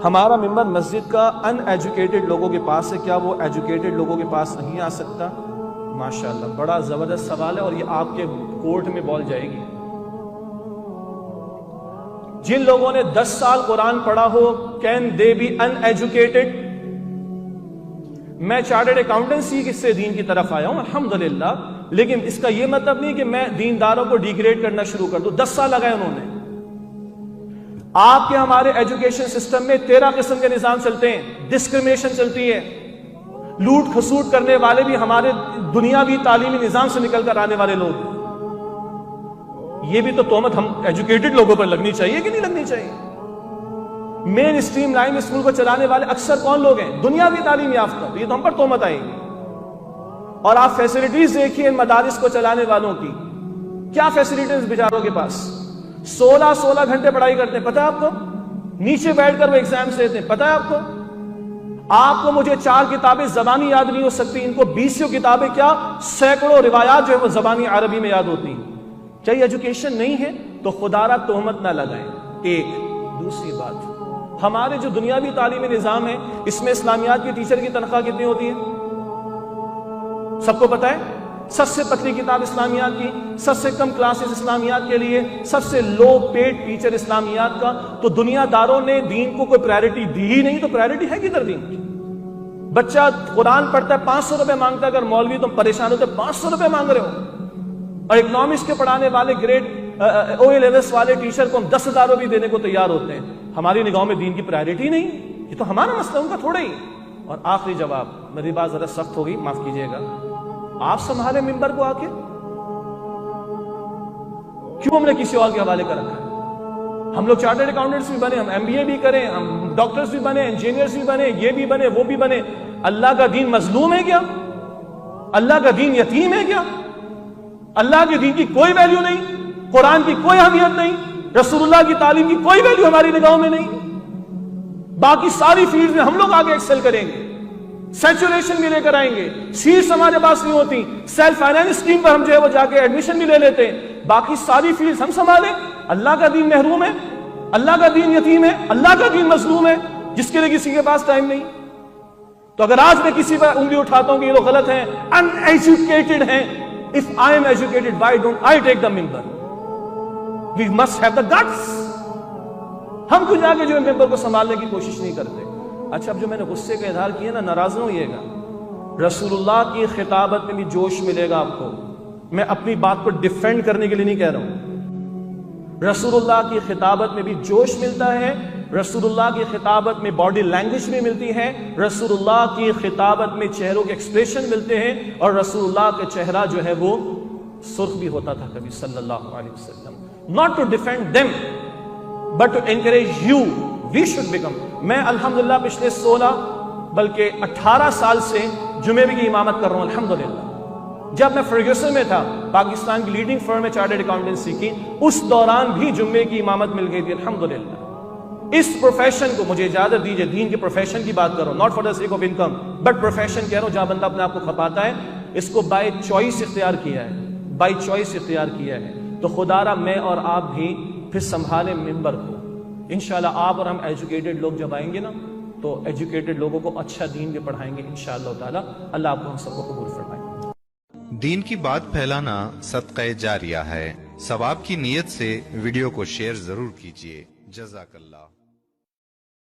ہمارا ممبر مسجد کا ان ایجوکیٹڈ لوگوں کے پاس ہے، کیا وہ ایجوکیٹڈ لوگوں کے پاس نہیں آ سکتا؟ ماشاءاللہ، بڑا زبردست سوال ہے اور یہ آپ کے کورٹ میں بال جائے گی۔ جن لوگوں نے 10 سال قرآن پڑھا ہو، can they be uneducated? میں چارٹرڈ اکاؤنٹنسی سے دین کی طرف آیا ہوں الحمدللہ، لیکن اس کا یہ مطلب نہیں کہ میں دینداروں کو ڈیگریڈ کرنا شروع کر دوں۔ 10 سال لگائے انہوں نے۔ آپ کے ہمارے ایجوکیشن سسٹم میں 13 قسم کے نظام چلتے ہیں، ڈسکریمنیشن چلتی ہے، لوٹ کھسوٹ کرنے والے بھی ہمارے دنیاوی تعلیمی نظام سے نکل کر آنے والے لوگ ہیں۔ یہ بھی تو تہمت ہم ایجوکیٹڈ لوگوں پر لگنی چاہیے کہ نہیں لگنی چاہیے؟ مین اسٹریم لائن اسکول کو چلانے والے اکثر کون لوگ ہیں؟ دنیاوی تعلیم یافتہ۔ یہ تو ہم پر تہمت آئے گی۔ اور آپ فیسلٹیز دیکھیے مدارس کو چلانے والوں کی، کیا فیسلٹیز بیچاروں کے پاس؟ 16 گھنٹے پڑھائی کرتے ہیں، پتہ ہے آپ کو؟ نیچے بیٹھ کر وہ ایگزامز دیتے ہیں، پتہ ہے آپ کو؟ آپ کو مجھے 4 کتابیں زبانی یاد نہیں ہو سکتی، ان کو 20 کتابیں کیا سینکڑوں روایات جو ہے وہ زبانی عربی میں یاد ہوتی ہیں۔ چاہیے ایجوکیشن نہیں ہے تو خدا را تہمت نہ لگائیں۔ ایک دوسری بات، ہمارے جو دنیاوی تعلیمی نظام ہے اس میں اسلامیات کے ٹیچر کی تنخواہ کتنی ہوتی ہے؟ سب کو پتہ ہے؟ سب سے پتلی کتاب اسلامیات کی، سب سے کم کلاسز اسلامیات کے لیے، سب سے لو پیڈ ٹیچر اسلامیات کا۔ تو دنیا داروں نے دین کو کوئی پرائرٹی دی ہی نہیں، تو پرائرٹی ہے کدھر دین کی؟ بچہ قرآن پڑھتا ہے 500 روپے مانگتا ہے، اگر مولوی تم پریشان ہوتے 500 روپے مانگ رہے ہو، اور اکنامکس کے پڑھانے والے گریڈ OA لیولز والے ٹیچر کو ہم 10,000 روپے دینے کو تیار ہوتے ہیں۔ ہماری نگاہوں میں دین کی پرائرٹی نہیں، یہ تو ہمارا مسئلہ، ان کا تھوڑا ہی۔ اور آخری جواب، میری بات ذرا سخت ہوگی، معاف کیجیے گا، آپ سنبھالے ممبر کو آ کے، کیوں ہم نے کسی اور کے حوالے کر رکھا ہے؟ ہم لوگ چارٹرڈ اکاؤنٹنٹس بھی بنے، ہم MBA بھی کریں، ہم ڈاکٹرز بھی بنے، انجینئرز بھی بنے، یہ بھی بنے، وہ بھی بنے۔ اللہ کا دین مظلوم ہے کیا؟ اللہ کا دین یتیم ہے کیا؟ اللہ کے دین کی کوئی ویلیو نہیں، قرآن کی کوئی اہمیت نہیں، رسول اللہ کی تعلیم کی کوئی ویلیو ہماری نگاہوں میں نہیں؟ باقی ساری فیلڈز میں ہم لوگ آگے ایکسل کریں گے، سیچوریشن بھی لے کر آئیں گے، سیٹس ہمارے پاس نہیں ہوتی، سیلف فائنانس اسکیم پر ہم جو ہے وہ جا کے ایڈمیشن بھی لے لیتے ہیں، باقی ساری فیلڈز ہم سنبھالیں۔ اللہ کا دین محروم ہے، اللہ کا دین یتیم ہے، اللہ کا دین مظلوم ہے، جس کے لیے کسی کے پاس ٹائم نہیں۔ تو اگر آج میں کسی پر انگلی اٹھاتا ہوں کہ یہ لوگ غلط ہیں، ان ایجوکیٹڈ ہیں، if I am educated, why don't I take the member? We must have the guts. ہم کچھ آگے جو ممبر کو سنبھالنے کی کوشش نہیں کرتے۔ اچھا، اب جو میں نے غصے کا اظہار کیا نا، ناراض نہ ہوئیے گا، رسول اللہ کی خطابت میں بھی جوش ملے گا آپ کو۔ میں اپنی بات کو ڈیفینڈ کرنے کے لیے نہیں کہہ رہا ہوں، رسول اللہ کی خطابت میں بھی جوش ملتا ہے، رسول اللہ کی خطابت میں باڈی لینگویج بھی ملتی ہے، رسول اللہ کی خطابت میں چہروں کے ایکسپریشن ملتے ہیں، اور رسول اللہ کا چہرہ جو ہے وہ سرخ بھی ہوتا تھا کبھی صلی اللہ علیہ وسلم۔ not to defend them but to encourage you, we should become۔ میں الحمدللہ پچھلے 16 بلکہ 18 سال سے جمعے کی امامت کر رہا ہوں الحمدللہ۔ جب میں فرگیوسن میں تھا، پاکستان کی لیڈنگ فرم میں چارٹرڈ اکاؤنٹنسی کی، اس دوران بھی جمعے کی امامت مل گئی تھی الحمدللہ۔ اس پروفیشن کو مجھے اجازت دیجئے، دین کے پروفیشن کی بات کر رہا ہوں، not for the sake of income but profession کہہ رہا ہوں، جہاں بندہ اپنے آپ کو کھپاتا ہے، اس کو بائی چوائس اختیار کیا ہے، بائی چوائس اختیار کیا ہے۔ تو خدا را میں اور آپ بھی پھر سنبھالیں ممبر کو۔ انشاءاللہ آپ اور ہم ایجوکیٹڈ لوگ جب آئیں گے نا، تو ایجوکیٹڈ لوگوں کو اچھا دین بھی پڑھائیں گے انشاءاللہ تعالی۔ اللہ آپ کو ہم سب کو قبول فرمائے۔ دین کی بات پھیلانا صدقہ جاریہ ہے، ثواب کی نیت سے ویڈیو کو شیئر ضرور کیجیے۔ جزاک اللہ۔